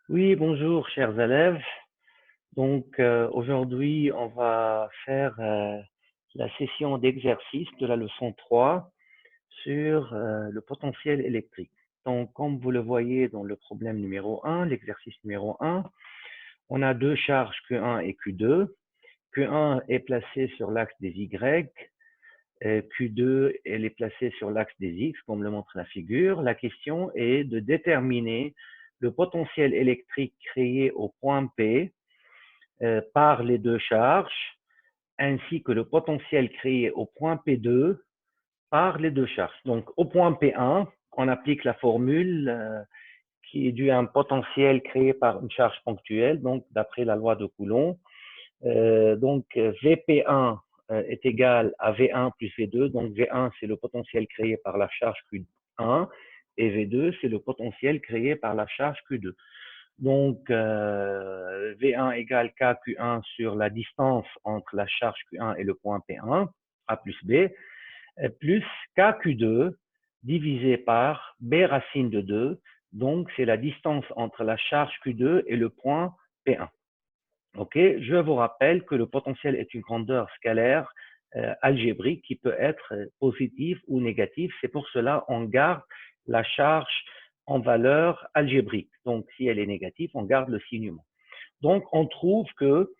Oui, bonjour chers élèves. Aujourd'hui, on va faire la session d'exercice de la leçon 3 sur le potentiel électrique. Donc, comme vous le voyez dans le problème numéro 1, l'exercice numéro 1, on a deux charges Q1 et Q2. Q1 est placé sur l'axe des Y, Q2 elle est placée sur l'axe des X, comme le montre la figure. La question est de déterminer le potentiel électrique créé au point P par les deux charges, ainsi que le potentiel créé au point P2 par les deux charges. Donc, au point P1, on applique la formule qui est due à un potentiel créé par une charge ponctuelle, donc d'après la loi de Coulomb. Vp1 est égal à V1 plus V2. Donc, V1, c'est le potentiel créé par la charge Q1 et V2, c'est le potentiel créé par la charge Q2. Donc, V1 égale KQ1 sur la distance entre la charge Q1 et le point P1, A plus B, plus KQ2 divisé par B racine de 2. Donc, c'est la distance entre la charge Q2 et le point P1. OK, je vous rappelle que le potentiel est une grandeur scalaire algébrique qui peut être positive ou négative. C'est pour cela qu'on garde la charge en valeur algébrique. Donc, si elle est négative, on garde le signe moins. Donc, on trouve que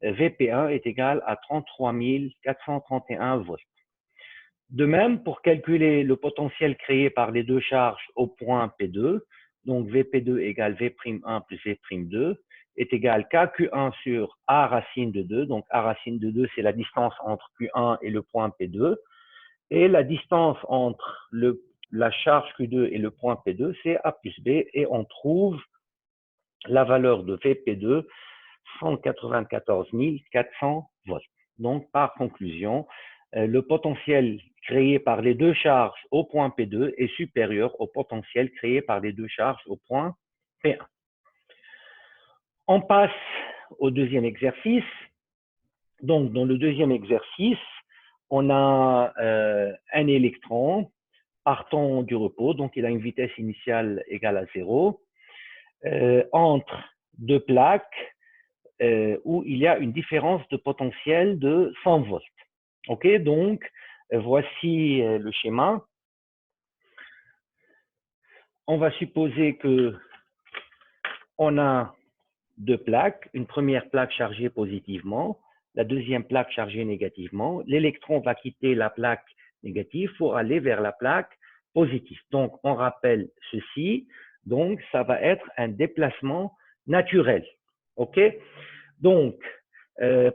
Vp1 est égal à 33 431 volts. De même, pour calculer le potentiel créé par les deux charges au point P2, donc Vp2 égale V'1 plus V'2 est égal KQ1 sur A racine de 2. Donc A racine de 2, c'est la distance entre Q1 et le point P2. Et la distance entre la charge Q2 et le point P2, c'est A plus B. Et on trouve la valeur de Vp2, 194 400 volts. Donc, par conclusion, le potentiel créé par les deux charges au point P2 est supérieur au potentiel créé par les deux charges au point P1. On passe au deuxième exercice. Donc, dans le deuxième exercice, on a un électron partant du repos, donc il a une vitesse initiale égale à 0, entre deux plaques où il y a une différence de potentiel de 100 volts. OK, donc voici le schéma. On va supposer que on a deux plaques, une première plaque chargée positivement, la deuxième plaque chargée négativement. L'électron va quitter la plaque négative pour aller vers la plaque positive. Donc, on rappelle ceci. Donc, ça va être un déplacement naturel. OK? Donc,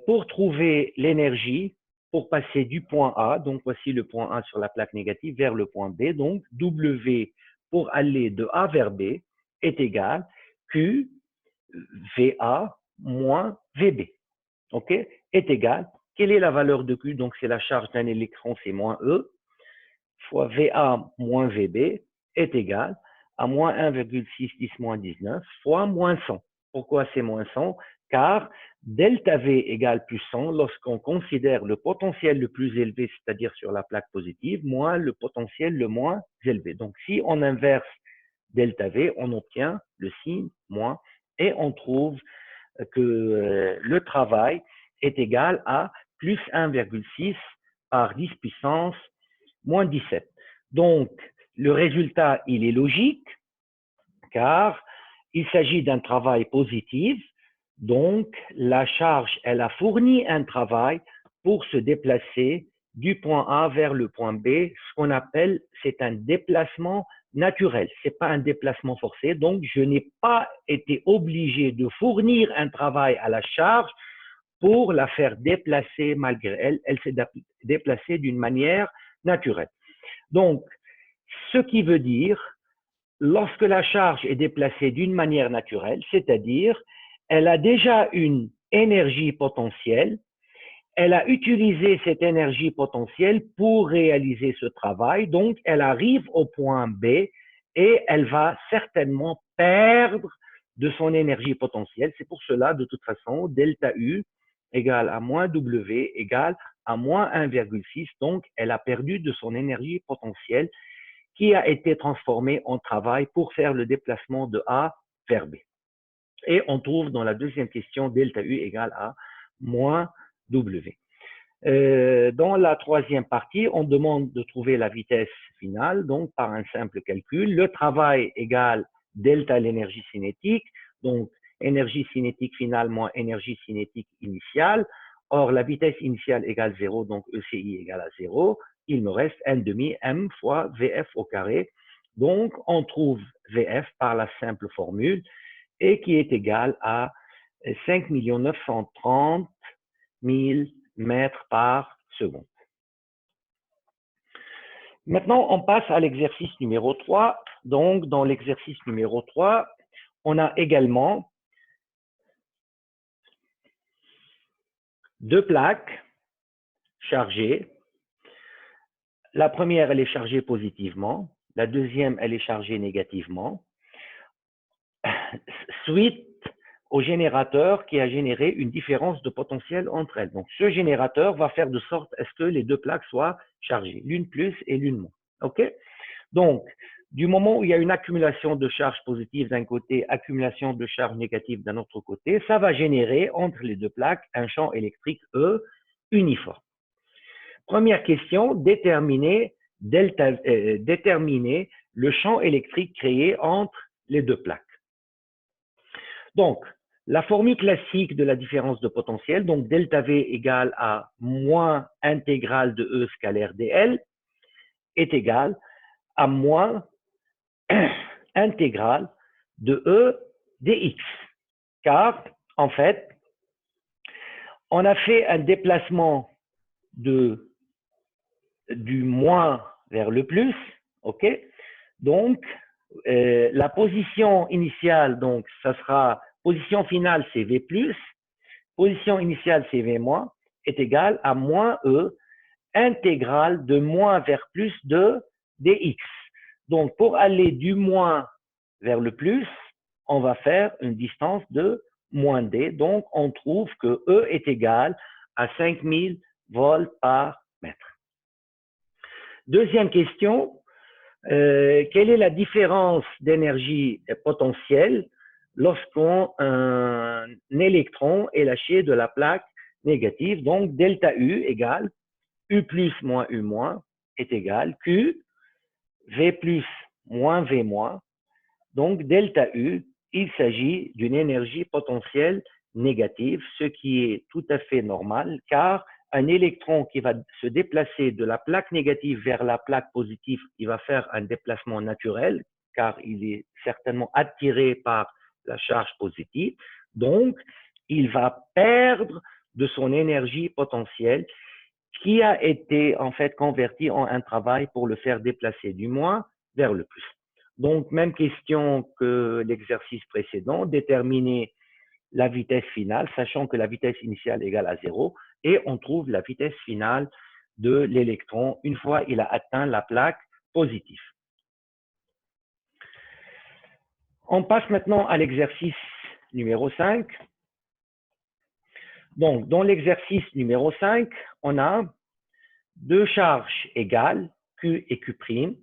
pour trouver l'énergie, pour passer du point A, donc voici le point A sur la plaque négative, vers le point B, donc W pour aller de A vers B est égal Q VA moins VB, OK, est égal. Quelle est la valeur de Q? Donc, c'est la charge d'un électron, c'est moins E, fois VA moins VB est égal à moins 1,610 moins 19 fois moins 100. Pourquoi c'est moins 100? Car delta V égale plus 100 lorsqu'on considère le potentiel le plus élevé, c'est-à-dire sur la plaque positive, moins le potentiel le moins élevé. Donc, si on inverse delta V, on obtient le signe moins et on trouve que le travail est égal à plus 1,6 par 10 puissance moins 17. Donc, le résultat, il est logique, car il s'agit d'un travail positif. Donc, la charge, elle a fourni un travail pour se déplacer du point A vers le point B. Ce qu'on appelle, c'est un déplacement naturel. Ce n'est pas un déplacement forcé. Donc, je n'ai pas été obligé de fournir un travail à la charge pour la faire déplacer malgré elle. Elle s'est déplacée d'une manière naturelle. Donc, ce qui veut dire, lorsque la charge est déplacée d'une manière naturelle, c'est-à-dire, elle a déjà une énergie potentielle, elle a utilisé cette énergie potentielle pour réaliser ce travail, donc elle arrive au point B et elle va certainement perdre de son énergie potentielle. C'est pour cela, de toute façon, delta U égale à moins W égale à moins 1,6. Donc, elle a perdu de son énergie potentielle qui a été transformée en travail pour faire le déplacement de A vers B. Et on trouve dans la deuxième question delta U égale à moins W. Dans la troisième partie, on demande de trouver la vitesse finale, donc par un simple calcul. Le travail égale delta l'énergie cinétique, donc énergie cinétique finale moins énergie cinétique initiale. Or, la vitesse initiale égale 0, donc ECI égale à 0. Il me reste n demi m fois VF au carré. Donc, on trouve VF par la simple formule et qui est égal à 5 930 000 mètres par seconde. Maintenant, on passe à l'exercice numéro 3. Donc, dans l'exercice numéro 3, on a également deux plaques chargées. La première, elle est chargée positivement. La deuxième, elle est chargée négativement. Suite au générateur qui a généré une différence de potentiel entre elles. Donc, ce générateur va faire de sorte à ce que les deux plaques soient chargées, l'une plus et l'une moins. OK? Donc, du moment où il y a une accumulation de charges positives d'un côté, accumulation de charges négatives d'un autre côté, ça va générer entre les deux plaques un champ électrique E uniforme. Première question, déterminer le champ électrique créé entre les deux plaques. Donc, la formule classique de la différence de potentiel, donc delta V égale à moins intégrale de E scalaire dl, est égale à moins intégrale de E dx. Car, en fait, on a fait un déplacement du moins vers le plus, ok? Donc, la position initiale, donc, ça sera position finale, c'est V+, position initiale, c'est V-, est égale à moins E intégrale de moins vers plus de dx. Donc, pour aller du moins vers le plus, on va faire une distance de moins d. Donc, on trouve que E est égal à 5000 volts par mètre. Deuxième question, quelle est la différence d'énergie potentielle lorsqu'un électron est lâché de la plaque négative? Donc, delta U égale U plus moins U moins est égal Q, V plus moins V moins. Donc, delta U, il s'agit d'une énergie potentielle négative, ce qui est tout à fait normal, car un électron qui va se déplacer de la plaque négative vers la plaque positive, il va faire un déplacement naturel, car il est certainement attiré par la charge positive. Donc, il va perdre de son énergie potentielle qui a été en fait convertie en un travail pour le faire déplacer du moins vers le plus. Donc, même question que l'exercice précédent, déterminer la vitesse finale, sachant que la vitesse initiale est égale à 0, et on trouve la vitesse finale de l'électron une fois il a atteint la plaque positive. On passe maintenant à l'exercice numéro 5. Donc, dans l'exercice numéro 5, on a deux charges égales, Q et Q',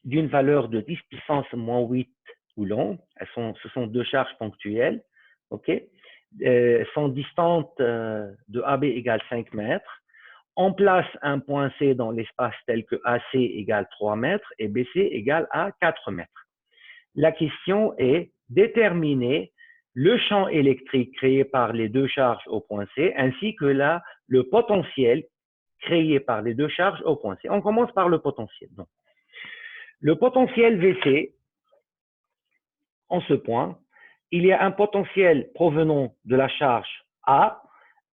d'une valeur de 10 puissance moins 8 coulombs. Ce sont deux charges ponctuelles. Okay. Sont distantes de AB égale 5 mètres. On place un point C dans l'espace tel que AC égale 3 mètres et BC égale à 4 mètres. La question est déterminer le champ électrique créé par les deux charges au point C ainsi que le potentiel créé par les deux charges au point C. On commence par le potentiel. Donc, le potentiel VC, en ce point, il y a un potentiel provenant de la charge A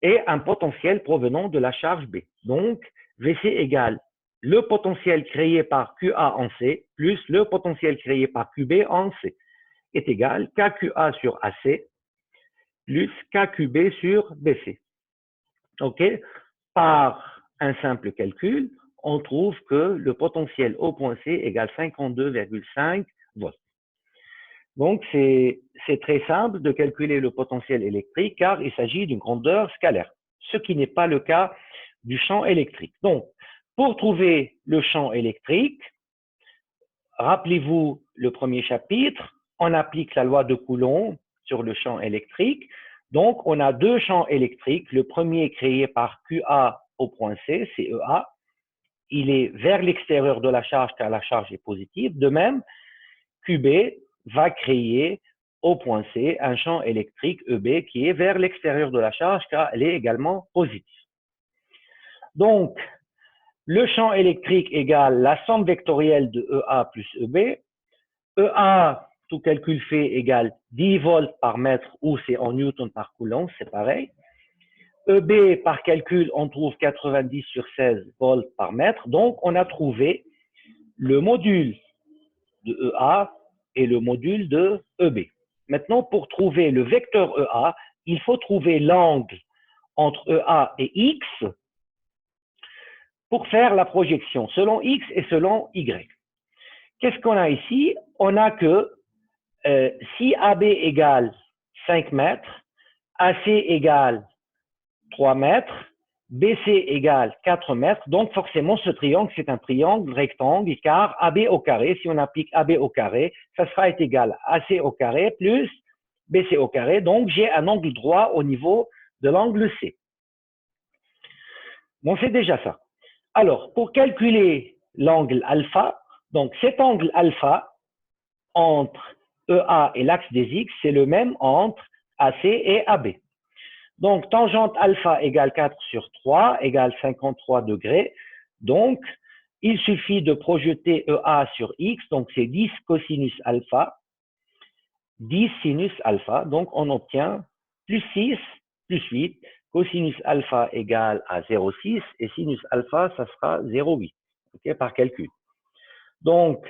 et un potentiel provenant de la charge B. Donc, VC égale le potentiel créé par QA en C plus le potentiel créé par QB en C est égal KQA sur AC plus KQB sur BC. OK? Par un simple calcul, on trouve que le potentiel au point C égale 52,5 volts. Donc, c'est très simple de calculer le potentiel électrique car il s'agit d'une grandeur scalaire, ce qui n'est pas le cas du champ électrique. Donc, pour trouver le champ électrique, rappelez-vous le premier chapitre, on applique la loi de Coulomb sur le champ électrique. Donc, on a deux champs électriques. Le premier créé par QA au point C, c'est EA. Il est vers l'extérieur de la charge car la charge est positive. De même, QB va créer au point C un champ électrique EB qui est vers l'extérieur de la charge car elle est également positive. Donc, le champ électrique égale la somme vectorielle de EA plus EB. EA, tout calcul fait, égale 10 volts par mètre ou c'est en newton par coulomb, c'est pareil. EB, par calcul, on trouve 90 sur 16 volts par mètre. Donc, on a trouvé le module de EA et le module de EB. Maintenant, pour trouver le vecteur EA, il faut trouver l'angle entre EA et X pour faire la projection selon X et selon Y. Qu'est-ce qu'on a ici? On a que si AB égale 5 mètres, AC égale 3 mètres, BC égale 4 mètres, donc forcément ce triangle, c'est un triangle rectangle, car AB au carré, si on applique AB au carré, ça sera égal à AC au carré plus BC au carré, donc j'ai un angle droit au niveau de l'angle C. Bon, c'est déjà ça. Alors, pour calculer l'angle alpha, donc cet angle alpha entre EA et l'axe des X, c'est le même entre AC et AB. Donc, tangente alpha égale 4 sur 3 égale 53 degrés. Donc, il suffit de projeter EA sur X, donc c'est 10 cosinus alpha, 10 sinus alpha, donc on obtient plus 6, plus 8, cosinus alpha égale à 0,6 et sinus alpha, ça sera 0,8, okay, par calcul. Donc,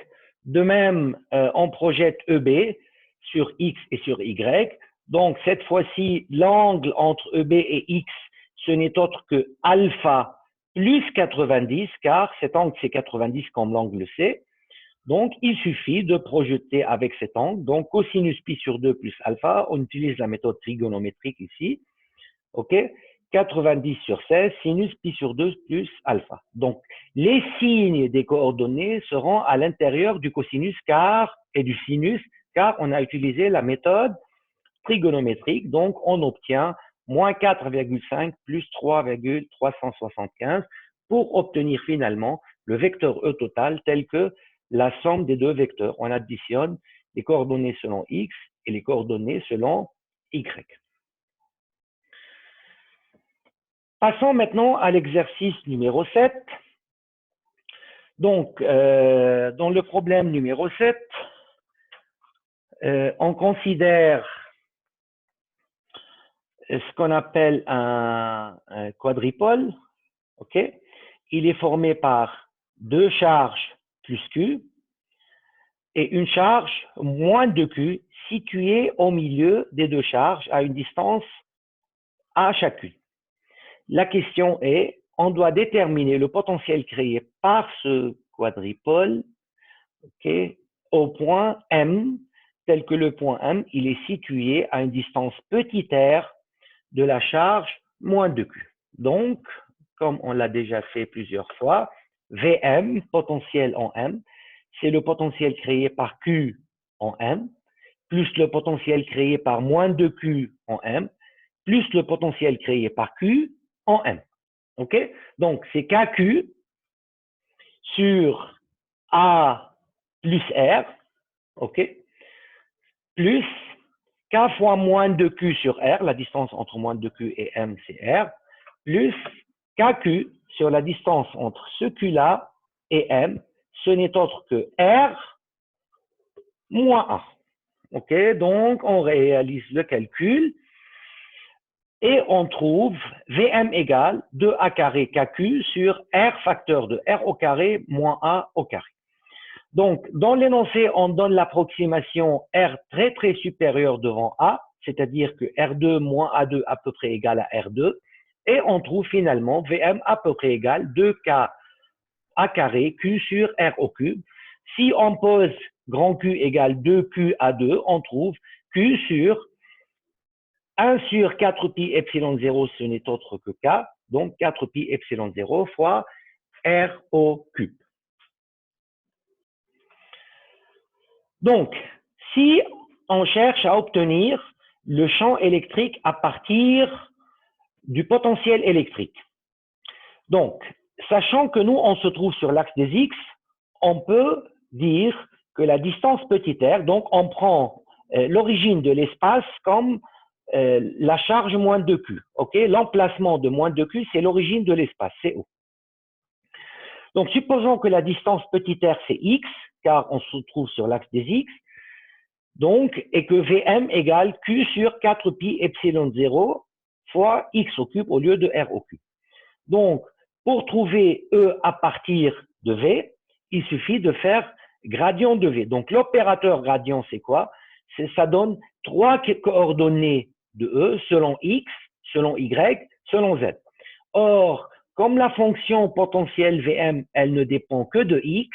de même, on projette EB sur X et sur Y. Donc, cette fois-ci, l'angle entre EB et X, ce n'est autre que alpha plus 90, car cet angle, c'est 90 comme l'angle C. Donc, il suffit de projeter avec cet angle. Donc, cosinus pi sur 2 plus alpha, on utilise la méthode trigonométrique ici. OK? 90 sur 16, sinus pi sur 2 plus alpha. Donc, les signes des coordonnées seront à l'intérieur du cosinus et du sinus, car on a utilisé la méthode trigonométrique. Donc, on obtient moins 4,5 plus 3,375 pour obtenir finalement le vecteur E total tel que la somme des deux vecteurs. On additionne les coordonnées selon X et les coordonnées selon Y. Passons maintenant à l'exercice numéro 7. Donc, dans le problème numéro 7, on considère ce qu'on appelle un quadripôle. Okay? Il est formé par deux charges plus Q et une charge moins de Q située au milieu des deux charges à une distance A chacune. La question est, on doit déterminer le potentiel créé par ce quadripôle, okay, au point M, tel que le point M, il est situé à une distance petit r de la charge moins 2Q. Donc, comme on l'a déjà fait plusieurs fois, Vm, potentiel en M, c'est le potentiel créé par Q en M, plus le potentiel créé par moins 2Q en M, plus le potentiel créé par Q en M. OK? Donc, c'est KQ sur A plus R, OK? Plus K fois moins 2Q sur R, la distance entre moins 2Q et M, c'est R, plus KQ sur la distance entre ce Q-là et M, ce n'est autre que R moins 1. OK? Donc, on réalise le calcul et on trouve Vm égale 2A carré KQ sur R facteur de R au carré moins A au carré. Donc, dans l'énoncé, on donne l'approximation R très, très supérieure devant A, c'est-à-dire que R2 moins A2 à peu près égal à R2, et on trouve finalement Vm à peu près égal 2K A carré Q sur R au cube. Si on pose grand Q égale 2Q A2, on trouve Q sur 1 sur 4 pi epsilon 0, ce n'est autre que K, donc 4 pi epsilon 0 fois R au cube. Donc, si on cherche à obtenir le champ électrique à partir du potentiel électrique. Donc, sachant que nous, on se trouve sur l'axe des X, on peut dire que la distance petit r, donc on prend l'origine de l'espace comme la charge moins 2Q. Okay? L'emplacement de moins 2Q, c'est l'origine de l'espace, c'est O. Donc, supposons que la distance petit r, c'est X, car on se trouve sur l'axe des X, donc, et que Vm égale Q sur 4pi epsilon 0 fois X au cube au lieu de R au cube. Donc, pour trouver E à partir de V, il suffit de faire gradient de V. Donc, l'opérateur gradient, c'est quoi? Ça donne 3 coordonnées de E selon X, selon Y, selon Z. Or, comme la fonction potentielle Vm, elle ne dépend que de X,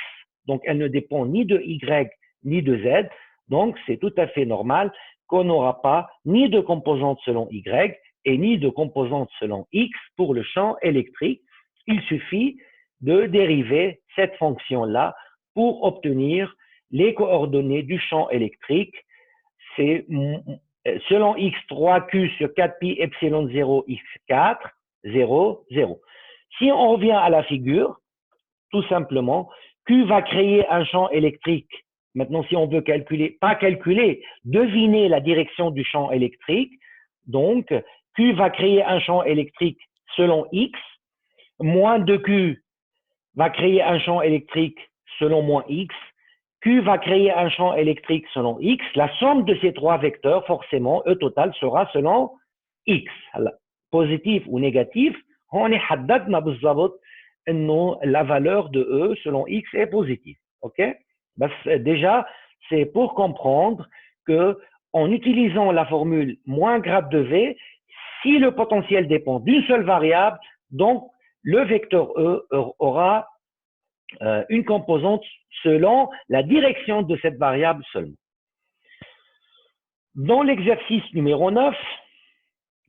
donc elle ne dépend ni de Y ni de Z, donc c'est tout à fait normal qu'on n'aura pas ni de composante selon Y et ni de composante selon X pour le champ électrique. Il suffit de dériver cette fonction-là pour obtenir les coordonnées du champ électrique. C'est selon X 3Q sur 4pi epsilon 0 X4, 0, 0. Si on revient à la figure, tout simplement, Q va créer un champ électrique. Maintenant, si on veut calculer, pas calculer, deviner la direction du champ électrique, donc Q va créer un champ électrique selon X, moins 2Q va créer un champ électrique selon moins X, Q va créer un champ électrique selon X, la somme de ces trois vecteurs, forcément, E total sera selon X. Positif ou négatif, on est حددنا بالضبط إنه la valeur de E selon X est positive. OK? Déjà, c'est pour comprendre que en utilisant la formule moins grade de V, si le potentiel dépend d'une seule variable, donc le vecteur E aura une composante selon la direction de cette variable seulement. Dans l'exercice numéro 9,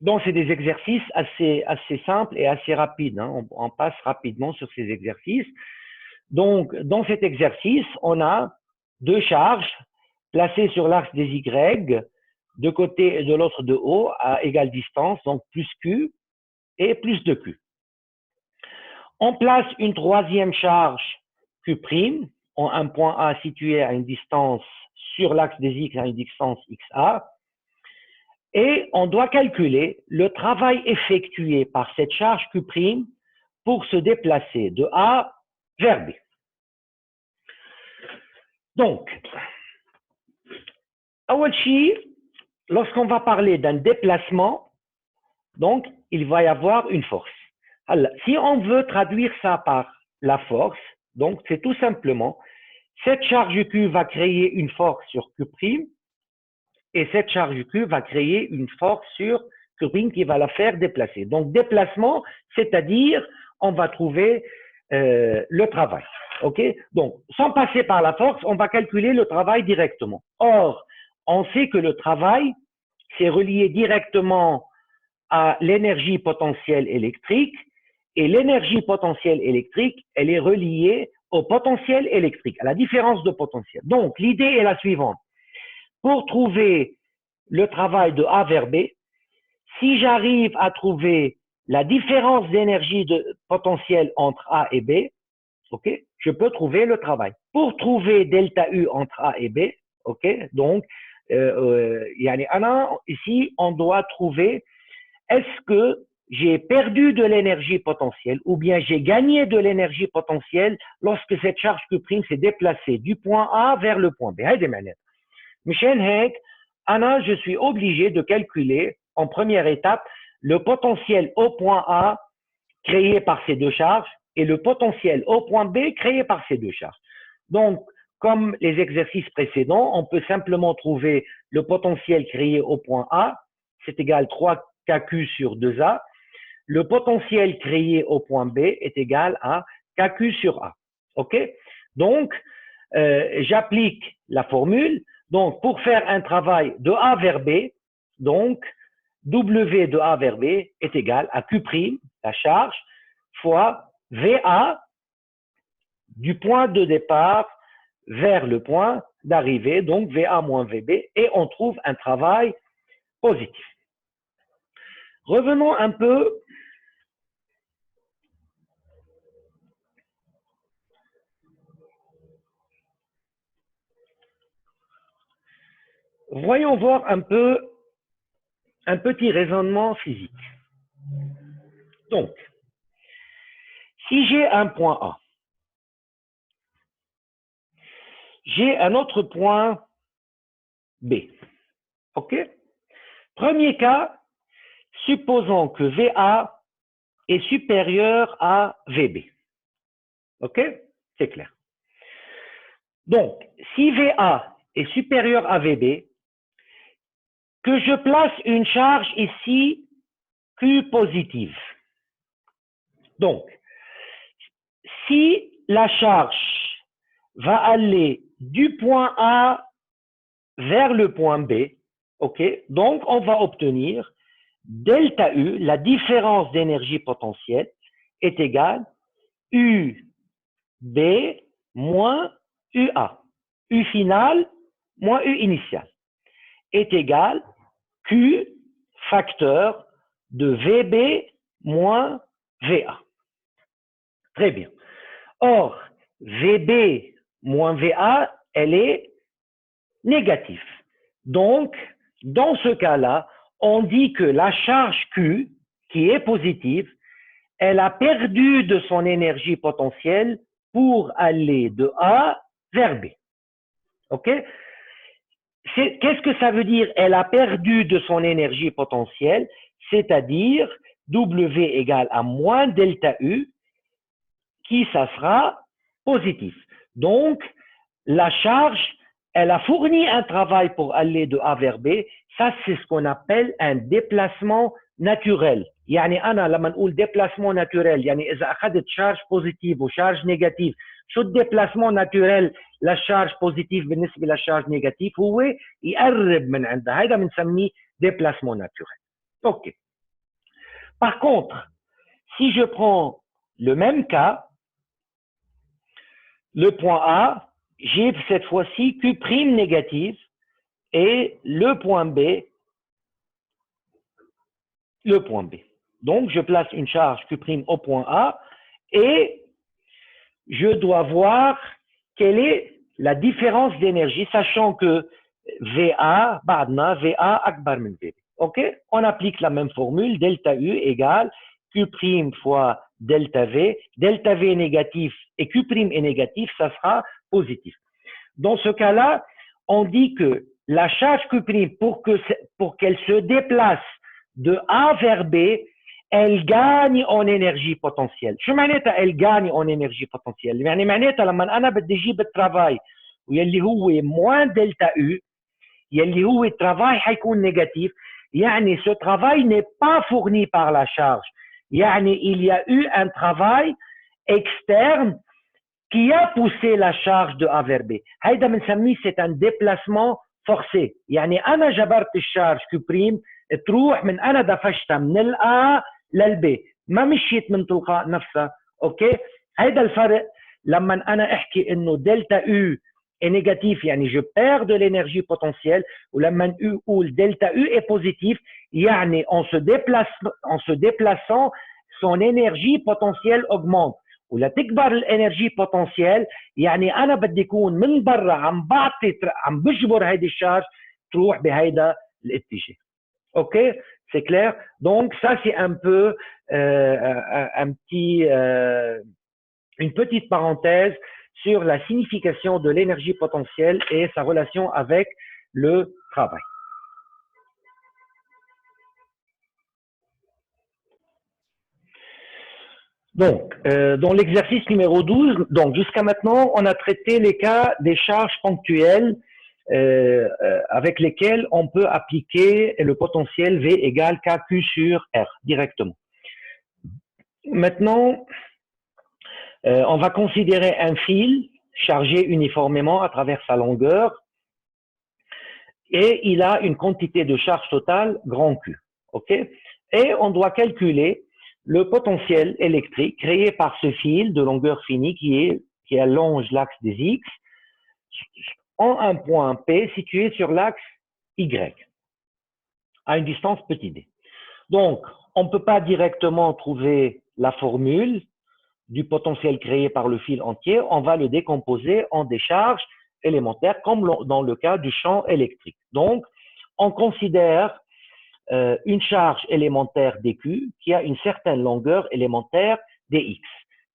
donc c'est des exercices assez simples et assez rapides. Hein. On passe rapidement sur ces exercices. Donc, dans cet exercice, on a deux charges placées sur l'axe des Y, de côté et de l'autre de O, à égale distance, donc plus Q et plus 2Q. On place une troisième charge Q', en un point A situé à une distance sur l'axe des X à une distance XA, et on doit calculer le travail effectué par cette charge Q' pour se déplacer de A vers B. Donc, lorsqu'on va parler d'un déplacement, donc il va y avoir une force. Alors, si on veut traduire ça par la force, donc c'est tout simplement cette charge Q va créer une force sur Q', et cette charge Q va créer une force sur Q' qui va la faire déplacer. Donc, déplacement, c'est-à-dire, on va trouver le travail. OK? Donc, sans passer par la force, on va calculer le travail directement. Or, on sait que le travail, c'est relié directement à l'énergie potentielle électrique, et l'énergie potentielle électrique, elle est reliée au potentiel électrique, à la différence de potentiel. Donc, l'idée est la suivante. Pour trouver le travail de A vers B, si j'arrive à trouver la différence d'énergie de potentiel entre A et B, ok, je peux trouver le travail. Pour trouver delta U entre A et B, ok, donc, ici, on doit trouver est-ce que j'ai perdu de l'énergie potentielle ou bien j'ai gagné de l'énergie potentielle lorsque cette charge Q' s'est déplacée du point A vers le point B. Je suis obligé de calculer en première étape le potentiel au point A créé par ces deux charges et le potentiel au point B créé par ces deux charges. Donc, comme les exercices précédents, on peut simplement trouver le potentiel créé au point A, c'est égal 3KQ sur 2A. Le potentiel créé au point B est égal à KQ sur A. OK? Donc, j'applique la formule. Donc, pour faire un travail de A vers B, donc, W de A vers B est égal à Q', la charge, fois VA du point de départ vers le point d'arrivée, donc VA moins VB, et on trouve un travail positif. Revenons un peu voyons voir un peu un petit raisonnement physique. Donc, si j'ai un point A, j'ai un autre point B. OK? Premier cas, supposons que VA est supérieur à VB. OK? C'est clair. Donc, si VA est supérieur à VB, que je place une charge ici Q positive. Donc, si la charge va aller du point A vers le point B, ok, donc on va obtenir delta U, la différence d'énergie potentielle, est égale UB moins UA. U final moins U initial est égal Q facteur de VB moins VA. Très bien. Or, VB moins VA, elle est négative. Donc, dans ce cas-là, on dit que la charge Q, qui est positive, elle a perdu de son énergie potentielle pour aller de A vers B. OK? Qu'est-ce que ça veut dire? Elle a perdu de son énergie potentielle, c'est-à-dire W égale à moins delta U, qui ça sera positif. Donc, la charge, elle a fourni un travail pour aller de A vers B. Ça, c'est ce qu'on appelle un déplacement naturel. يعني أنا لما نقول déplacement naturel يعني إذا أخذت charge positive و charge négative شو الديبلاسمون ناتوريل للشارج بوزيتيف بالنسبة للشارج نيجاتيف هو يقرب من عندها هذا بنسميه déplacement naturel. OK. Par contre, si je prends le même cas, le point A, j'ai cette fois-ci Q' négative et le point B. Donc, je place une charge Q' au point A et je dois voir quelle est la différence d'énergie, sachant que VA, VA akbar min VB. OK? On applique la même formule, delta U égale Q' fois delta V. Delta V est négatif et Q' est négatif, ça sera positif. Dans ce cas-là, on dit que la charge Q' pour qu'elle se déplace de A vers B, elle gagne en énergie potentielle. شو معناتها elle gagne en énergie potentielle؟ يعني معناتها لما أنا بدي أجيب الترافاي واللي هو moins delta U يلي هو الترافاي حيكون négatif يعني ce travail n'est pas fourni par la charge يعني il y a eu un travail externe qui a poussé la charge de A vers B. هيدا بنسميه c'est un déplacement forcé يعني أنا جبرت الشارج Q' تروح من أنا دفشتها من الA للB ما مشيت من تلقاء نفسها. اوكي؟ هيدا الفرق لما أنا أحكي إنه دلتا U est négatif يعني je perds de l'énergie potentielle ولما نقول delta U est positif يعني en se déplaçant son énergie potentielle augmente ولا تكبر الانرجي بوتنسيال يعني انا بدي اكون من برا عم بجبر هيدي الشارج تروح بهيدا الاتجاه. OK, c'est clair? Donc ça c'est un peu une petite parenthèse sur la signification de l'énergie potentielle et sa relation avec le travail. Donc, dans l'exercice numéro 12, donc jusqu'à maintenant, on a traité les cas des charges ponctuelles avec lesquelles on peut appliquer le potentiel V égale KQ sur R directement. Maintenant, on va considérer un fil chargé uniformément à travers sa longueur et il a une quantité de charge totale grand Q. OK? Et on doit calculer le potentiel électrique créé par ce fil de longueur finie qui allonge l'axe des X en un point P situé sur l'axe Y. à une distance petit d. Donc, on ne peut pas directement trouver la formule du potentiel créé par le fil entier, on va le décomposer en des charges élémentaires, comme dans le cas du champ électrique. Donc, on considère une charge élémentaire dQ qui a une certaine longueur élémentaire dx.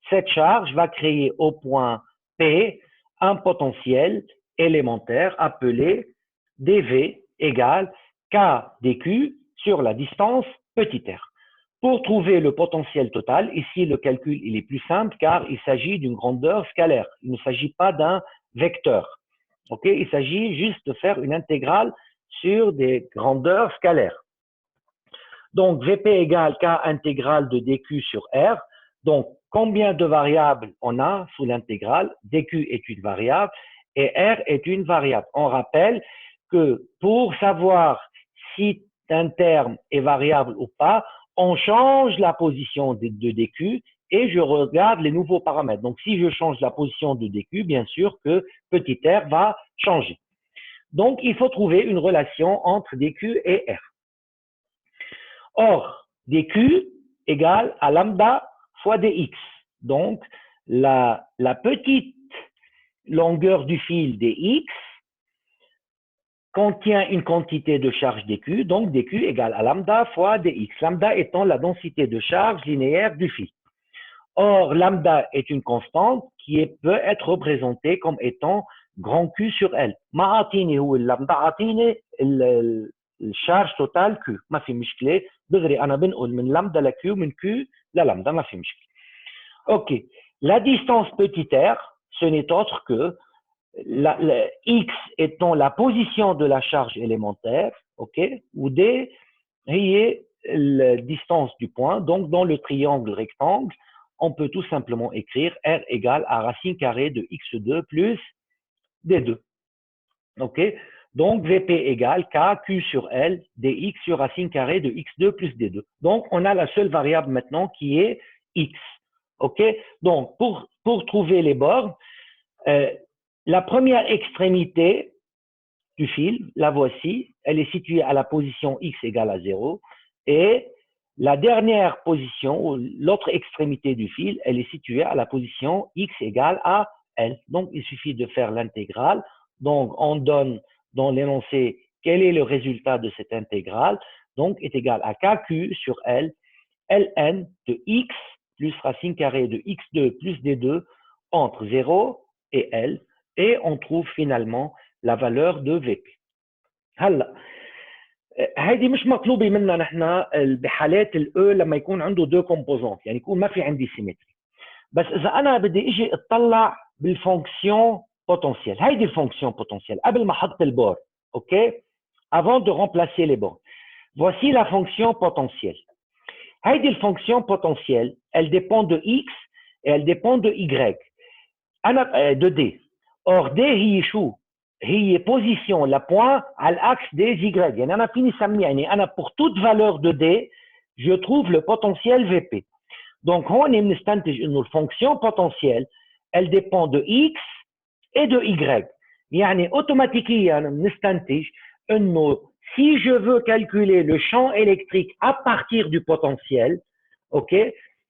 Cette charge va créer au point P un potentiel élémentaire appelé dV égale K dQ sur la distance petit r. Pour trouver le potentiel total, ici le calcul il est plus simple car il s'agit d'une grandeur scalaire. Il ne s'agit pas d'un vecteur. Okay? Il s'agit juste de faire une intégrale sur des grandeurs scalaires. Donc Vp égale K intégrale de dQ sur R. Donc combien de variables on a sous l'intégrale? dQ est une variable et R est une variable. On rappelle que pour savoir si un terme est variable ou pas, on change la position de dQ et je regarde les nouveaux paramètres. Donc, si je change la position de dQ, bien sûr que petit r va changer. Donc, il faut trouver une relation entre dQ et r. Or, dQ égale à lambda fois dx. Donc, la petite longueur du fil dx contient une quantité de charge dQ, donc dQ égale à lambda fois dx, lambda étant la densité de charge linéaire du fil. Or, lambda est une constante qui peut être représentée comme étant grand Q sur L. ما عاطيني هو اللامدا عاطيني الشارج توتال Q. ما في مشكلة دغري أنا بنقل من لامدا ل Q من Q للامدا ما في مشكلة. OK. La distance petit r, ce n'est autre que x étant la position de la charge élémentaire, ok, ou d est la distance du point. Donc, dans le triangle rectangle, on peut tout simplement écrire r égale à racine carrée de x2 plus d2. Ok, donc Vp égale kq sur L dx sur racine carrée de x2 plus d2. Donc, on a la seule variable maintenant qui est x. Ok, donc pour trouver les bornes, la première extrémité du fil, la voici, elle est située à la position x égale à 0 et la dernière position, l'autre extrémité du fil, elle est située à la position x égale à L. Donc, il suffit de faire l'intégrale. Donc, on donne dans l'énoncé quel est le résultat de cette intégrale. Donc, est égal à kq sur L, ln de x plus racine carrée de x2 plus d2 entre 0 et L. Et on trouve finalement la valeur de Vp. هلا هيدي مش مطلوبه منا نحن بحالات الاو لما يكون عنده دو كومبوزونت، يعني يكون ما في عندي سيمتري. بس اذا انا بدي اجي اطلع بالفونكسيون بوتنسيال، هيدي الفونكسيون بوتنسيال قبل ما احط البور، اوكي؟ avant de remplacer les bords. Voici la fonction potentielle. هيدي الفونكسيون potentielle, elle dépend de x et elle dépend de y. انا de d. Or, D هي شو؟ هي position la point à l'axe des Y. يعني أنا فيني سمي يعني أنا pour toute valeur de D, je trouve le potentiel VP. Donc, هون بنستنتج إنه الفونكسيون potentielle, elle dépend de X et de Y. يعني automatiquement بنستنتج إنه si je veux calculer le champ électrique à partir du potentiel, OK,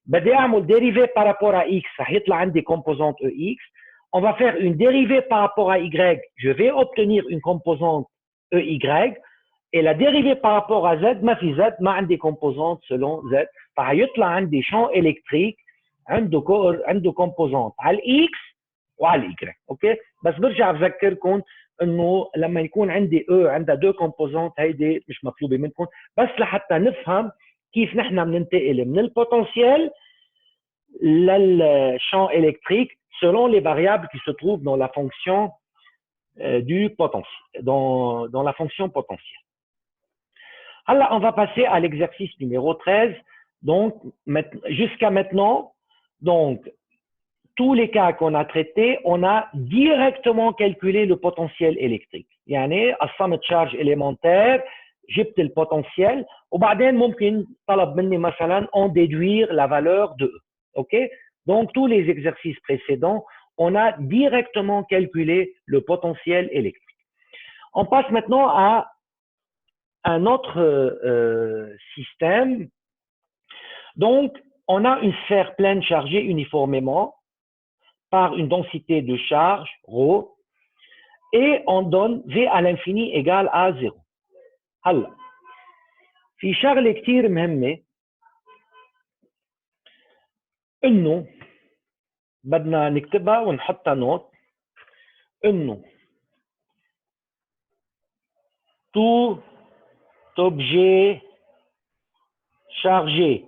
بدي أعمل dérivée par rapport à X, ça يطلع عندي composante EX. On va faire une dérivée par rapport à Y. Je vais obtenir une composante EY. Et la dérivée par rapport à Z, ما في Z, ما عندي composante selon Z. فهيطلع عندي champ électrique عنده composante على الإكس وعلى الإي. أوكي؟ بس برجع بذكركم إنه لما يكون عندي E عندها دو composante هيدي مش مطلوبة منكم، بس لحتى نفهم كيف نحن بننتقل من البوتنسيال للchamp électrique selon les variables qui se trouvent dans la fonction du potentiel, dans la fonction potentielle. Alors, on va passer à l'exercice numéro 13. Donc, jusqu'à maintenant, donc, tous les cas qu'on a traités, on a directement calculé le potentiel électrique. يعني قسمت charge élémentaire, جبت le potentiel, وبعدين ممكن طلب مني مثلا en déduire la valeur de E. OK? Donc, tous les exercices précédents, on a directement calculé le potentiel électrique. On passe maintenant à un autre système. Donc, on a une sphère pleine chargée uniformément par une densité de charge, ρ, et on donne V à l'infini égale à 0. هلا في شغلة كتير مهمة إنه بدنا نكتبها ونحطها نوت إنه tout objet chargé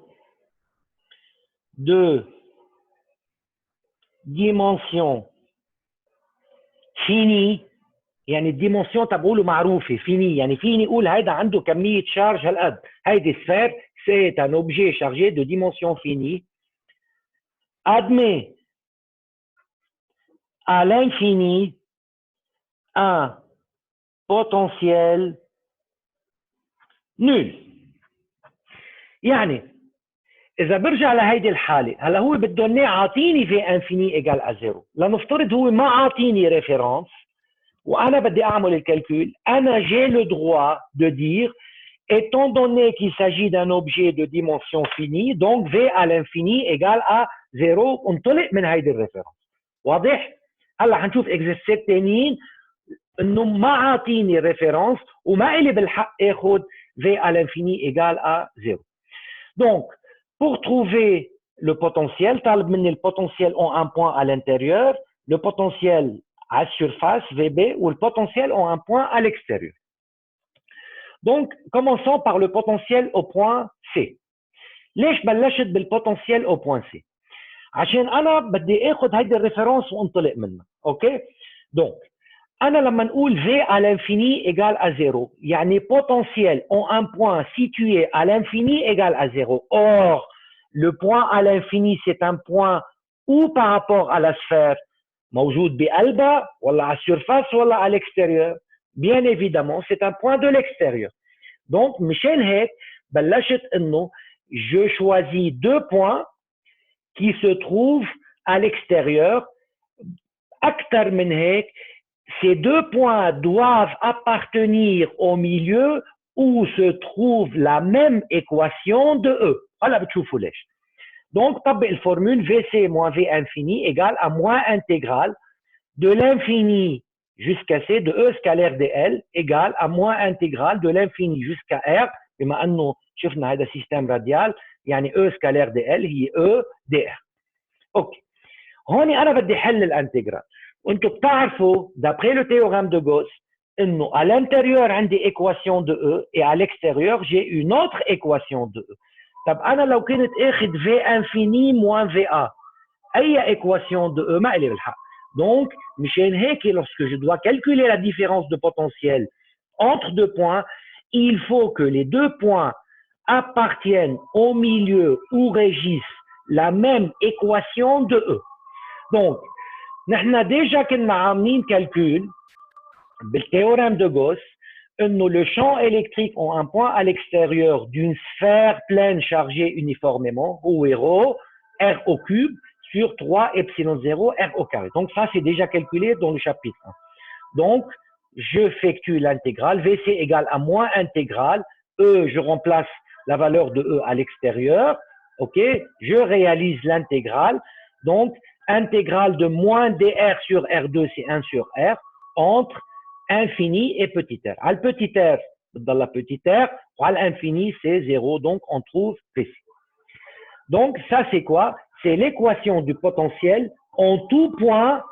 de dimension finie يعني الديمونسيون تبعوله معروفة فيني يعني فيني أقول هيدا عنده كمية شارج هالقد هيدي سفير c'est un objet chargé de dimension finie admet à l'infini un potentiel nul يعني إذا برجع لهيدي الحالة هلا هو بده إياه عاطيني في انفيني إيجال à 0 لنفترض هو ما عاطيني ريفيرنس وأنا بدي أعمل الكالكول أنا j'ai le droit de dire étant donné qu'il s'agit d'un objet de dimension finie donc V à l'infini égale à 0 انطلق من هيدي الريفيرنس واضح؟ هلا حنشوف اكزرسيس تانيين انه ما عاطيني ريفيرنس وما إلي بالحق اخذ V à l'infini égale à 0 donc pour trouver le potentiel طالب مني البوتنسيال ont un point à l'intérieur le potentiel à surface VB ou le potentiel ont un point à l'extérieur. Donc, commençons par le potentiel au point C. ليش بلشت بالبوتنسيال au point C؟ عشان أنا بدي آخذ هيدي الريفرنس وانطلق منها، أوكي؟ Donc, أنا لما نقول V à l'infini égale à 0 يعني potentiel ont un point situé à l'infini égale à 0. Or, le point à l'infini c'est un point où par rapport à la sphère موجود بقلبها ولا على السيرفاس ولا على l'extérieur bien évidemment c'est un point de l'extérieur donc مشان هيك بلشت انه je choisis deux points qui se trouvent à l'extérieur أكثر من هيك ces deux points doivent appartenir au milieu où se trouve la même équation de E هلا بتشوفوا ليش Donc, طبق الفورمule VC moins V infini égale à moins intégrale de l'infini jusqu'à C de E scalaire dl égale à moins intégrale de l'infini jusqu'à R بما أنه شفنا هذا سيستم راديال يعني E scalaire dl هي E dr. أوكي. هون أنا بدي حل الانتجرال وأنتم بتعرفوا d'après le théorème de Gauss إنه à l'intérieur عندي équation de E et à l'extérieur j'ai une autre équation de E. طب انا لو كنت اخذ في انفيني موان في ا اي ايكواسيون دو او ما الي بالحق دونك مشان هيك lorsque je dois calculer la différence de potentiel entre deux points il faut que les deux points appartiennent au milieu ou régissent la même équation de E donc نحن déjà كنا عاملين calcul بالتhéorème de Gauss إنه le champ électrique ont un point à l'extérieur d'une sphère pleine chargée uniformément, ou ρ, R au cube, sur 3 epsilon 0, R au carré. Donc ça, c'est déjà calculé dans le chapitre 1. Donc, j'effectue l'intégrale, VC égale à moins intégrale, E, je remplace la valeur de E à l'extérieur, ok, je réalise l'intégrale, donc intégrale de moins dr sur R2, c'est 1 sur R, entre infini et petit r. À le petit r, dans la petite r, à l'infini, c'est 0, donc on trouve Pc. Donc, ça, c'est quoi? C'est l'équation du potentiel en tout point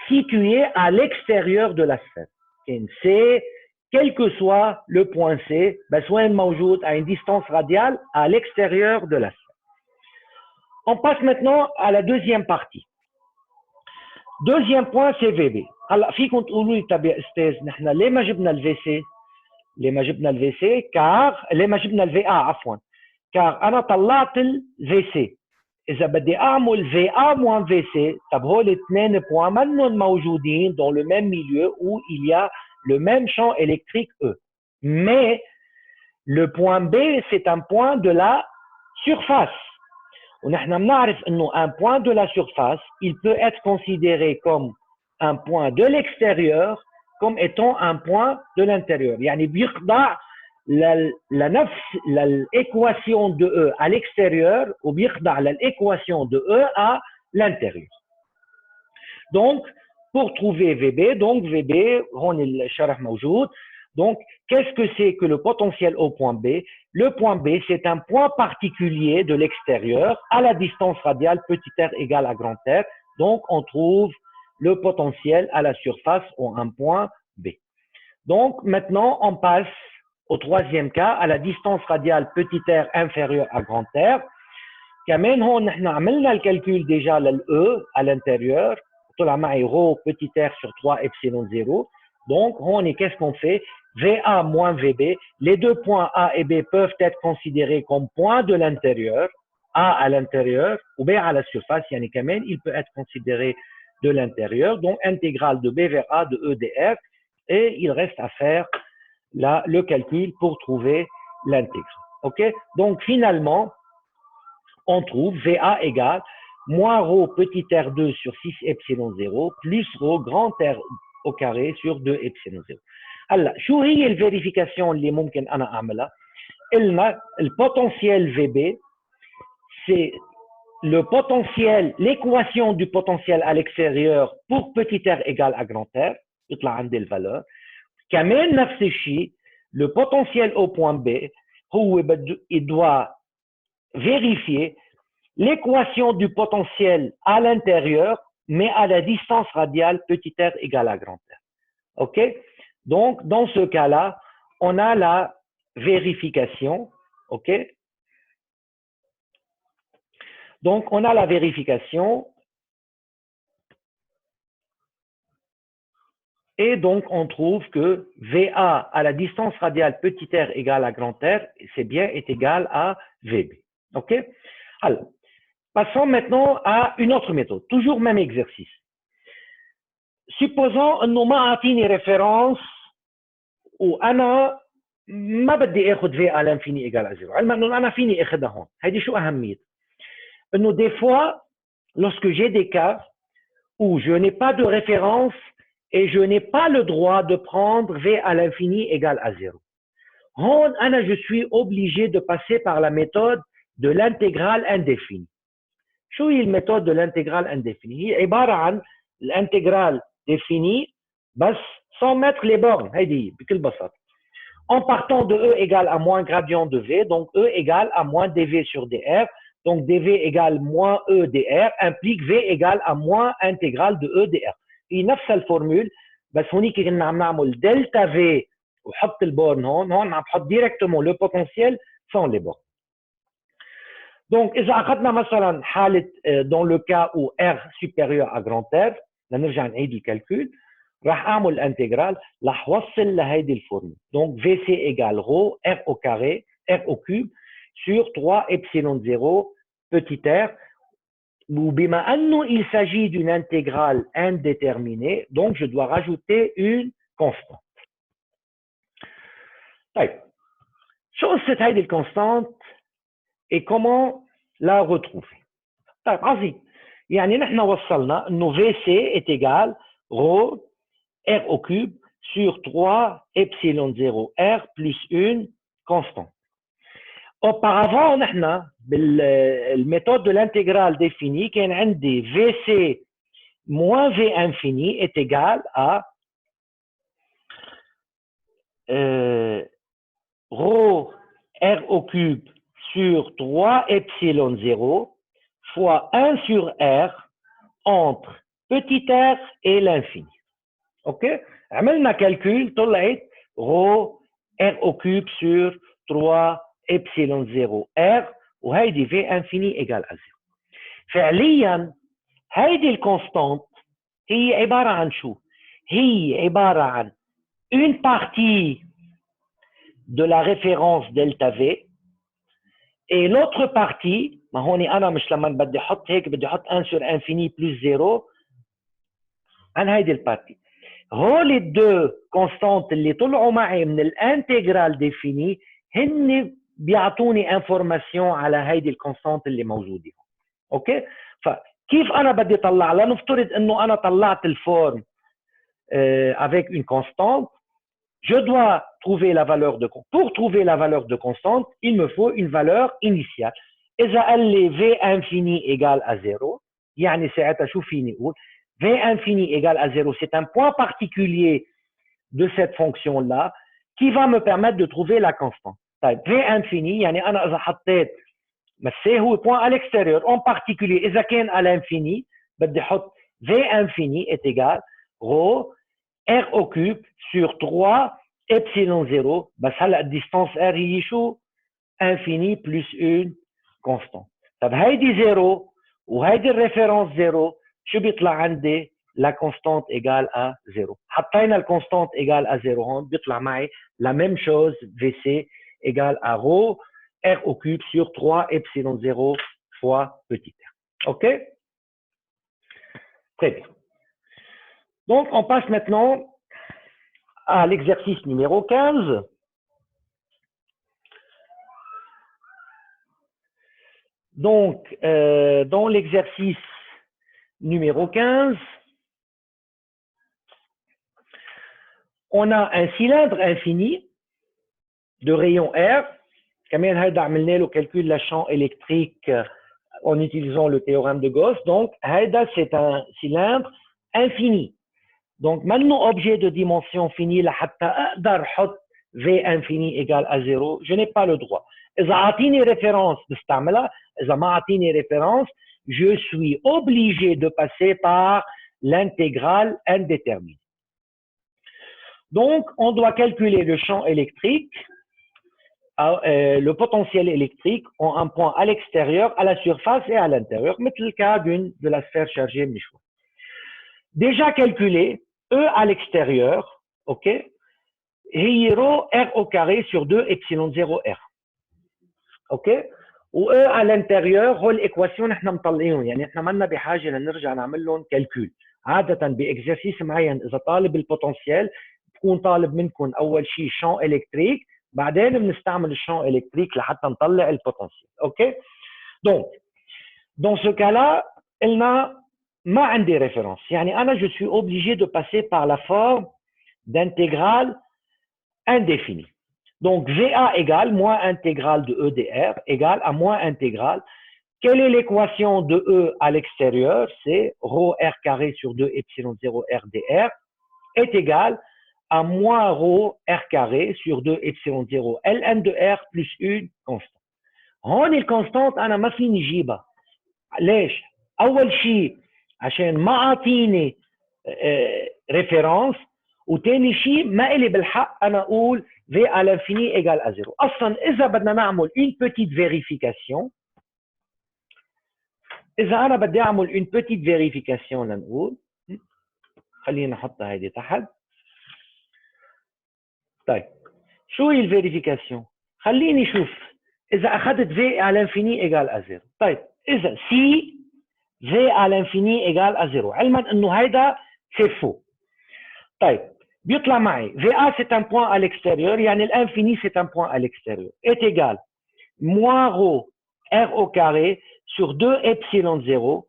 situé à l'extérieur de la sphère. C'est, quel que soit le point C, soit موجود à une distance radiale à l'extérieur de la sphère. On passe maintenant à la deuxième partie. Deuxième point, c'est VB. هلا فيكم تقولوا لي طب يا استاذ نحن ليه ما جبنا الفي سي؟ ليه ما جبنا الفي سي؟ كار ليه ما جبنا الفي عفوا؟ كار انا طلعت الفي سي اذا بدي اعمل في موان في سي طب هول اثنين بوان منهم موجودين dans le même milieu où il y a le même champ électrique E. Mais le point B c'est un point de la surface. ونحن بنعرف انه un point de la surface il peut être considéré comme un point de l'extérieur comme étant un point de l'intérieur يعني بيخضع l'équation de E à l'extérieur ou l'équation de E à l'intérieur. Donc, pour trouver VB, donc VB, on est le charah موجود. Donc, qu'est-ce que c'est que le potentiel au point B? Le point B, c'est un point particulier de l'extérieur à la distance radiale petit r égale à grand R. Donc, on trouve le potentiel à la surface ou un point B. Donc, maintenant, on passe au troisième cas, à la distance radiale petit r inférieure à grand R. كمان هون نحن عملنا الكالكول déjà l'E à l'intérieur. طلع معي rho petit r sur 3 epsilon 0. Donc, qu'est-ce qu'on fait? VA moins VB, les deux points A et B peuvent être considérés comme points de l'intérieur, A à l'intérieur ou B à la surface, yani quand même, il peut être considéré de l'intérieur. Donc, intégrale de B vers A de E dr, et il reste à faire le calcul pour trouver l'intégrale. OK? Donc, finalement, on trouve VA égale moins rho petit r2 sur 6 epsilon 0 plus rho grand R au carré sur 2 epsilon 0. هلا شو هي الفيريفيكاسيون اللي ممكن انا اعملها؟ قلنا البوتنسيال VB c'est le potentiel, l'équation du potentiel à l'extérieur pour petit r égale à grand R, يطلع عندي الفالور. كمان نفس الشيء le potentiel au point B هو il doit vérifier l'équation du potentiel à l'intérieur mais à la distance radiale petit r égale à grand R. OK? Donc, dans ce cas-là, on a la vérification, OK? Donc, on a la vérification et donc on trouve que VA à la distance radiale petit r égale à grand R, c'est bien, est égal à VB. OK? Alors, passons maintenant à une autre méthode, toujours même exercice. Supposons انه ما اعطيني ريفيرنس وانا ما بدي اخذ في على انفيني ايجال ا 0 علما انه انا فيني اخذها هون. هيدي شو اهميتها؟ انه des fois lorsque j'ai des cas où je n'ai pas de référence et je n'ai pas le droit de prendre v à l'infini égale à 0. هون انا je suis obligé de passer par la méthode de l'intégrale indéfinie. شو هي الميثود de l'intégrale indéfinie؟ هي عباره عن الانتجرال définie بس sans mettre les bornes. هيدي بكل بساطه. En partant de E égale à moins gradient de V, donc E égale à moins dV sur dr, donc dV égale moins E dr, implique V égale à moins intégrale de E dr. هي نفس الفورمول بس هونيك كنا عم نعمل دلتا V وحط البورن هون عم بحط ديريكتومون لو بوتنسيال sans les bornes. Donc, إذا أخذنا مثلا حالة dans le cas où R supérieur à grand R, نرجع نعيد الكالكول. راح اعمل الانتجرال راح اوصل لهيدي الفورمول. Donc VC égale rho R au carré R au cube sur 3 epsilon 0 petit r. وبما انه il s'agit d'une intégrale indéterminée, donc je dois rajouter une constante. طيب شو قصة هيدي الكونستانت et comment la retrouver؟ طيب عظيم. يعني نحن وصلنا انه VC est égal rho R au cube sur 3 epsilon 0 R plus une constante. Auparavant, la méthode de l'intégrale définie, qui est VC moins V infini est égal à rho R au cube sur 3 epsilon 0 fois 1 sur R entre petit r et l'infini. OK? عملنا calcul, طلعت rho R au cube sur 3 epsilon 0 R وهيدي V infini égale à 0. فعليا هيدي الكونستانت هي عبارة عن شو؟ هي عبارة عن une partie de la référence delta V et l'autre partie ما هوني أنا مش لما بدي أحط هيك بدي أحط 1 sur infini plus 0 عن هيدي البارتي. هول الدو كونستانت اللي طلعوا معي من الانتجرال ديفيني هن بيعطوني انفورماسيون على هيدي الكونستانت اللي موجوده. اوكي؟ فكيف انا بدي اطلع؟ لنفترض انه انا طلعت الفورم avec une constante. je dois trouver la valeur de constante. Pour trouver la valeur de constante, il me faut une valeur initiale. إذا قال لي V infini égale à 0, يعني ساعتها شو فيني أقول؟ V infini égale à 0, c'est un point particulier de cette fonction-là qui va me permettre de trouver la constante. طيب V infini, يعني أنا إذا حطيت بس هو point à l'extérieur, en particulier إذا كان à l'infini, بدي أحط V infini est égal rho R au cube sur 3 epsilon 0. بس هلا الديستانس R هي شو؟ infini plus une constante. طب هيدي 0 وهيدي الريفيرنس 0 شو بيطلع عندي؟ la constante égale à 0. حطينا الconstante égale à 0 هون بيطلع معي la même chose VC égale à rho R au cube sur 3 epsilon 0 fois petit r. OK? Très bien. Donc, on passe maintenant à l'exercice numéro 15. Donc, dans l'exercice numéro 15, on a un cylindre infini de rayon R. كمان هيدا عملنا له calcul de champ électrique en utilisant le théorème de Gauss. Donc, هيدا c'est un cylindre infini. Donc, maintenant, objet de dimension finie لحتى أقدر أحط V infini égale à 0, je n'ai pas le droit. إذا أعطيني référence بستعملها، إذا ما أعطيني référence, je suis obligé de passer par l'intégrale indéterminée. Donc, on doit calculer le champ électrique, le potentiel électrique en un point à l'extérieur, à la surface et à l'intérieur, مثل le cas de la sphère chargée Michou. Déjà calculé, E à l'extérieur, OK, هي rho R au carré sur 2 epsilon 0 R. OK, و E à l'intérieur هو الإكواسيون احنا مطلعينهم، يعني احنا ما لنا بحاجة لنرجع نعمل لهم كالكول. عادة بإكزرسيس معين إذا طالب البوتنسيال بكون طالب منكم أول شيء شان إلكتريك، بعدين بنستعمل الشان إلكتريك لحتى نطلع البوتنسيال. OK، donc dans ce cas-là قلنا ما عندي référence، يعني أنا je suis obligé de passer par la forme d'intégrale indéfinie. Donc VA égale moins intégrale de E dr égale à moins intégrale. Quelle est l'équation de E à l'extérieur? C'est rho R carré sur 2 epsilon 0 R dr est égal à moins rho R carré sur 2 epsilon 0 Ln de R plus une constante. هون الكونستانت أنا ما فيني جيبها. ليش؟ أول شيء عشان ما أعطيني ريفيرنس، وتاني شيء ما إلي بالحق أنا أقول V à l'infini égale à 0. أصلا إذا بدنا نعمل une petite vérification، إذا أنا بدي أعمل une petite vérification لنقول، خلينا نحطها هيدي تحت. طيب شو هي الفيريفيكاسيون؟ خليني شوف إذا أخذت V à l'infini égale à 0. طيب إذا si V à l'infini égale à 0، علما إنه هيدا c'est faux. طيب بيطلع معي VA c'est un point à l'extérieur، يعني l'infini c'est un point à l'extérieur est égal moins rho R au carré sur 2 epsilon 0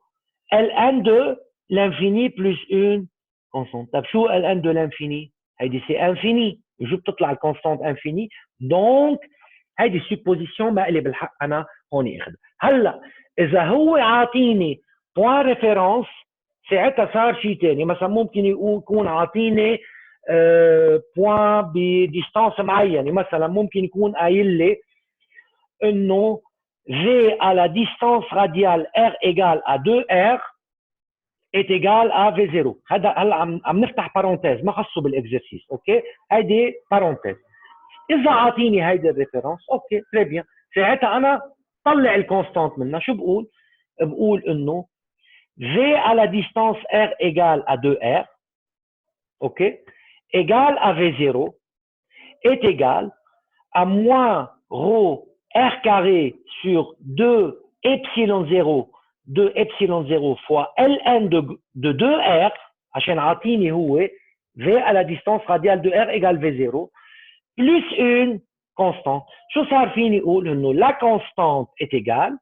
Ln de l'infini plus une constante. طيب شو Ln de l'infini؟ هيدي c'est infini، جو بتطلع الكونستانت infini، donc هيدي supposition ما إلي بالحق أنا هون أخذها. هلا إذا هو عاطيني point référence ساعتها صار شيء ثاني، مثلا ممكن يكون عاطيني بوان بديستانس معينه، مثلا ممكن يكون قايل لي انه V à la distance radiale R égale à 2R est égal à V0. هذا هلا عم نفتح بارونتيز ما خصه بالاكزرسيس. اوكي، هيدي بارونتيز. اذا عاطيني هيدي الريفيرنس اوكي تري بيان، ساعتها انا طلع الكونستانت منها. شو بقول؟ بقول انه V à la distance R égale à 2R ok égale à V0 est égal à moins rho R carré sur 2 epsilon 0 2 epsilon 0 fois Ln de 2R عشان عاطيني هو V à la distance radiale de R égale V0 plus une constante. شو صار فيني اقول؟ انه la constante est égale،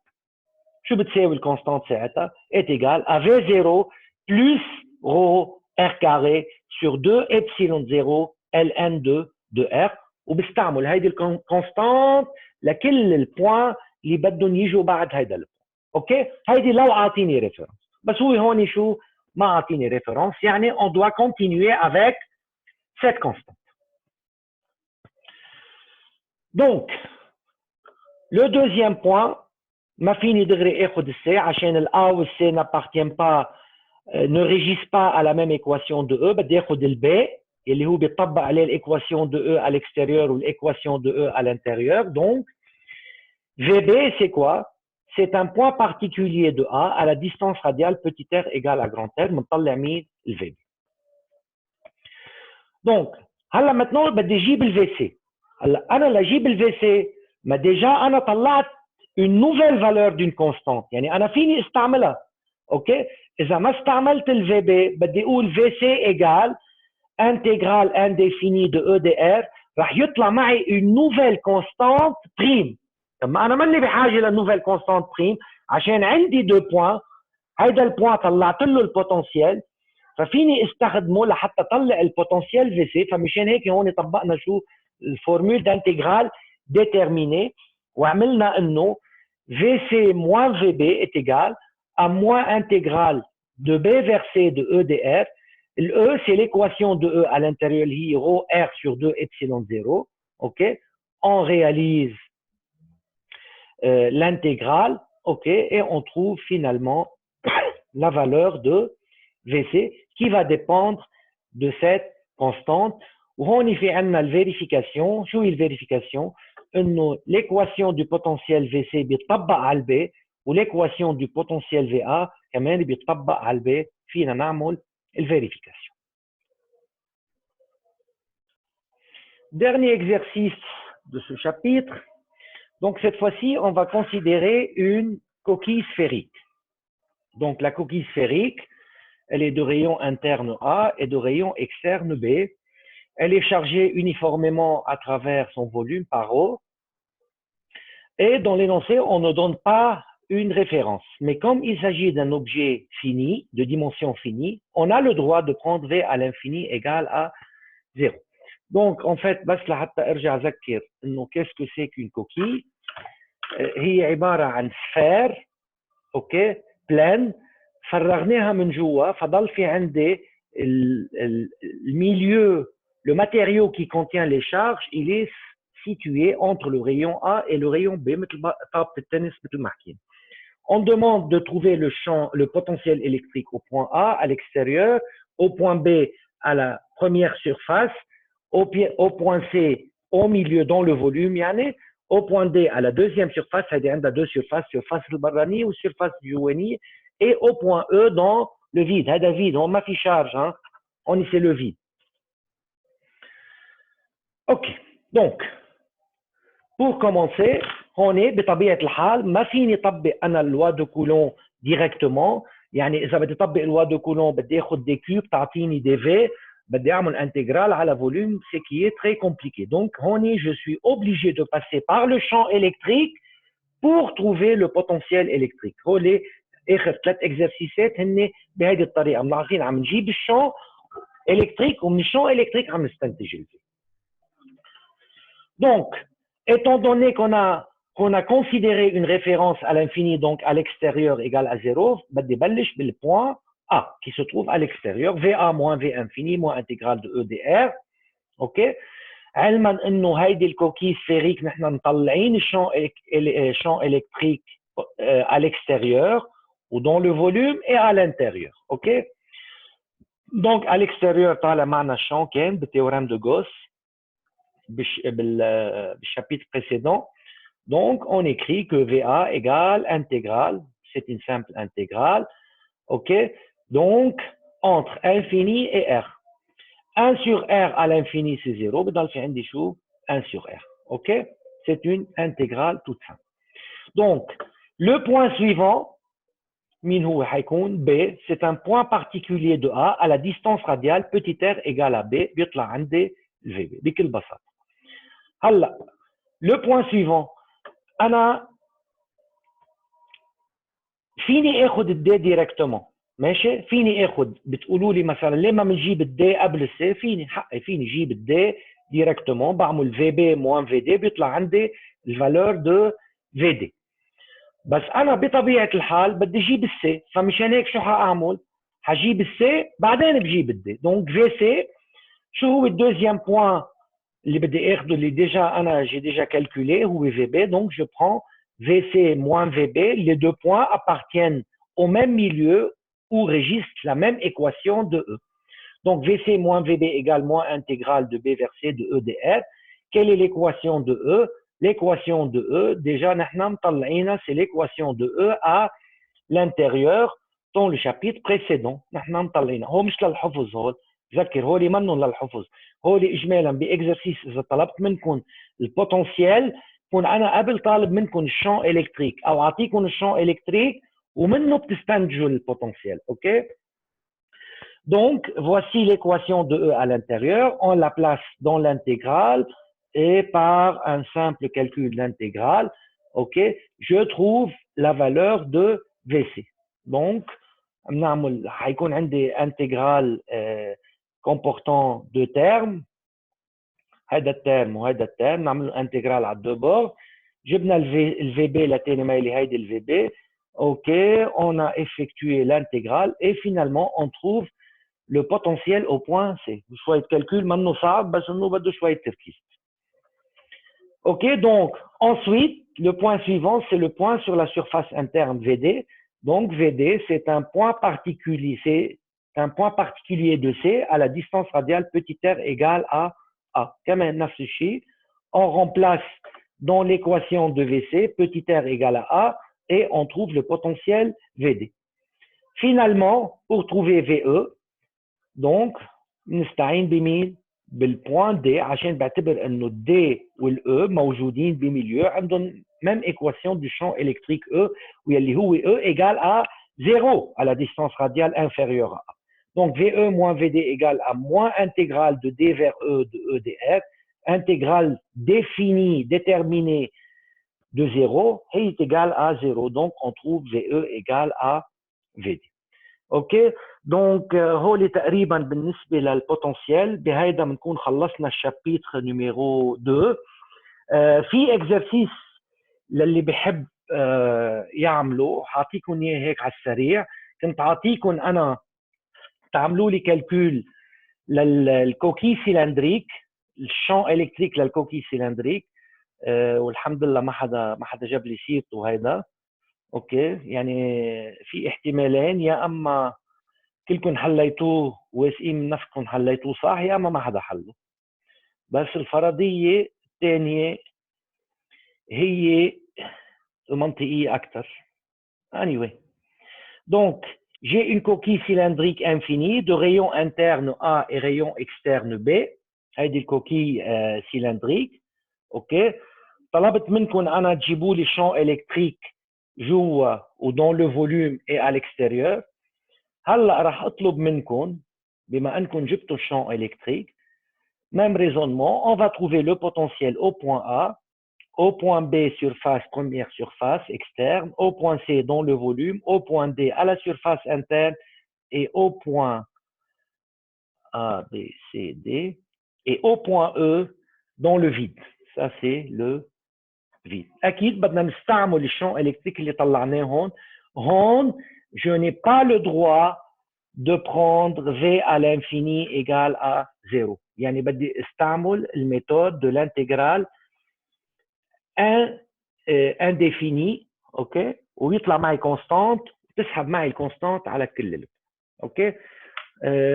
شو بتساوي الكونستانت ساعتها؟ est égal à V0 plus rho R carré sur 2 epsilon 0 Ln de de R وبستعمل هيدي الكونستانت لكل البوان اللي بدهم يجوا بعد هيدا البوان. اوكي هيدي لو عاطيني ريفرنس، بس هو هون شو ما عاطيني ريفرنس، يعني on doit continuer avec cette constante. Donc le deuxième point ما فيني دغري اخذ السي عشان الا والسي n'appartiennent pas ne régissent pas à la même équation de E. بدي اخذ البي اللي هو بيطبق عليه l'équation de E à l'extérieur ou l'équation de E à l'intérieur. Donc VB c'est quoi? C'est un point particulier de A à la distance radiale petit r égale à grand R. بنطلع مين؟ الVB. Donc هلا maintenant بدي اجيب الVC. هلا انا لاجيب الVC ما déjà انا طلعت une nouvelle valeur d'une constante، يعني انا فيني استعملها. اوكي اذا ما استعملت الVB بدي اقول VC égale intégrale indéfinie de E dr راح يطلع معي une nouvelle constante prime. طب انا ماني بحاجه للنوفيل كونستانت بريم عشان عندي دو بوان، هيدا البوان طلعت له البوتنسيال ففيني استخدمه لحتى اطلع البوتنسيال في سي. فمشان هيك هون طبقنا شو الفورمول دانتيغرال ديترميني وعملنا انه في سي موان في بي est égal à moins intégrale de b vers c de E dr. Le E c'est l'équation de E à l'intérieur اللي هي rho r sur 2 epsilon 0. ok on réalise l'intégrale, ok, et on trouve finalement la valeur de VC qui va dépendre de cette constante. وهون في عندنا الفيريفيكاسيون. شو هي الفيريفيكاسيون؟ انه l'équation du potentiel VC بيطبق على البي والايكواسيون du potentiel VA كمان بيطبق على البي. فينا نعمل الفيريفيكاسيون. Dernier exercice de ce chapitre. Donc cette fois-ci, on va considérer une coquille sphérique. Donc la coquille sphérique, elle est de rayon interne A et de rayon externe B. Elle est chargée uniformément à travers son volume par ρ. Et dans l'énoncé, on ne donne pas une référence. Mais comme il s'agit d'un objet fini, de dimension finie, on a le droit de prendre V à l'infini égal à 0. Donc en fait, بس لحتى ارجع اذكر انه qu'est-ce que c'est qu'une coquille. هي عبارة عن سفير اوكي بلان فرغناها من جوا فضل في عندي الميليو le matériau qui contient les charges il est situé entre le rayon A et le rayon B مثل طابة التنس مثل ما حكينا. On demande de trouver le potentiel électrique au point A à l'extérieur, au point B à la première surface, au point C au milieu dans le volume يعني au point D à la deuxième surface, il y a deux surfaces, surface البرانية ou surface الجوانية, et au point E dans le vide. هذا vide, on m'a fait charge, hein? On y c'est le vide. Ok, donc pour commencer, on est بطبيعة الحال ما فيني طبق أنا loi de Coulomb directement. يعني إذا بدي طبق loi de Coulomb بدي آخذ des cubes تعطيني des V. بدي اعمل intégral à la volume, ce qui est très compliqué. Donc, je suis obligé de passer par le champ électrique pour trouver le potentiel électrique. هولي آخر 3 exercices هن بهذه الطريقة ملاحظين عم نجيب الشان électrique ومن الشان électrique عم نستنتج الفي. Donc, étant donné qu'on a considéré une référence à l'infini, donc à l'extérieur égale à 0, بدي بلش بالpoint A qui se trouve à l'extérieur, VA moins V infini moins intégrale de E dr. OK. علما انه هيدي الكوكي سفيريك نحن مطلعين الشان électrique à l'extérieur ou dans le volume et à l'intérieur. OK. Donc à l'extérieur طالع معنا الشان كان بالتhéorème de Gauss بالchapitre précédent. Donc on écrit que VA égale intégrale, c'est une simple intégrale. OK. Donc, entre infini et R. 1 sur R à l'infini, c'est 0. Dans le fait, 1 sur R. OK? C'est une intégrale toute simple. Donc, le point suivant, B, c'est un point particulier de A à la distance radiale petit r égale à B. بيطلع عندي VB. بكل بساطة. هلا, le point suivant, أنا فيني آخذ الدي directement. ماشي فيني اخذ بتقولوا لي مثلا ليه ما بنجيب الدي قبل السي؟ فيني حقي فيني اجيب الدي directement بعمل VB moins VD بيطلع عندي الفالور دو VD. بس انا بطبيعه الحال بدي اجيب السي، فمشان هيك شو حاعمل؟ حجيب السي بعدين بجيب الدي. دونك في سي شو هو الدوزيام بوان اللي بدي اخده اللي انا j'ai déjà calculé هو VB. donc je prends VC moins VB, les deux points appartiennent au même milieu ou régissent la même équation de E. Donc VC moins VB égale moins intégrale de B vers C de E dr. Quelle est l'équation de E? L'équation de E, déjà c'est l'équation de E à l'intérieur dans le chapitre précédent. هو مش للحفظ هول، ذكر هولي منهم للحفظ، هولي اجمالا باكزرسيس اذا طلبت منكم البوتنسيال كون انا قبل طالب منكم الشون الكتريك او اعطيكم الشون الكتريك ومنه بتستنتجوا البوتنسيال. اوكي. Donc, voici l'équation de E à l'intérieur. On la place dans l'intégrale et par un simple calcul d'intégrale, ok, je trouve la valeur de VC. Donc, هيكون عندي intégrale comportant deux termes. هذا الترم وهذا الترم نعمل intégrale على deux bords. جبنا le VB لتاني مايلي هيدي le VB. Ok, on a effectué l'intégrale et finalement on trouve le potentiel au point C. شوية calcul منه صعب بس انه بده شوية تركيز. Ok, donc ensuite le point suivant c'est le point sur la surface interne VD. Donc VD c'est un point particulier, c'est un point particulier de C à la distance radiale petit r égale à A. كمان نفس الشيء. On remplace dans l'équation de VC petit r égale à A et on trouve le potentiel VD. Finalement, pour trouver VE, donc نستعين بمين؟ بالبوان دي عشان بعتبر انه الدي والاو موجودين بميليو عندهم même équation du champ électrique E واللي هو E égale à 0 à la distance radiale inférieure à A. Donc VE moins VD égale à moins intégrale de D vers E de E dr, intégrale définie, déterminée de 0 est égale à 0. Donc on trouve VE égale à VD. اوكي. دونك هولي تقريبا بالنسبه للبوتنسيال. بهيدا بنكون خلصنا الشابيتر نيميرو 2. في اكزرسيس للي بحب يعملوا حاعطيكم اياه هيك على السريع. كنت اعطيكم انا تعملوا لي كالكول للكوكي سيلندريك، الشون الكتريك للكوكي سيلندريك، والحمد لله ما حدا جاب لي سيرته هيدا. اوكي، يعني في احتمالين، يا اما كلكم حليتوه واثقين من نفسكم حليتوه صح، يا اما ما حدا حله. بس الفرضيه الثانيه هي المنطقيه اكثر. Anyway, donc j'ai une coquille cylindrique infinie de rayon interne A et rayon externe B. هيدي الكوكي cylindrique. اوكي. طلبت منكم انا تجيبوا لي champ électrique جوا ou dans le volume et à l'extérieur. هلا راح اطلب منكم بما انكم جبتوا champ électrique, même raisonnement, on va trouver le potentiel au point A, au point B surface, première surface externe, au point C dans le volume, au point D à la surface interne et au point A, B, C, D et au point E dans le vide. Ça c'est le vide. أكيد بدنا نستعمل الشون électrique اللي طلعناه هون. هون je n'ai pas le droit de prendre V à l'infini égale à 0. يعني بدي استعمل الميثود de l'intégrale indéfinie. اوكي، ويطلع معي كونستانت وتسحب معي الكونستانت على كل اللي. اوكي.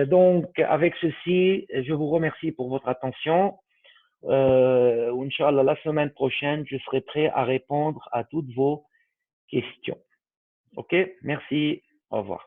Donc avec ceci je vous remercie pour votre attention. Inch'Allah, la semaine prochaine je serai prêt à répondre à toutes vos questions. Ok, merci, au revoir.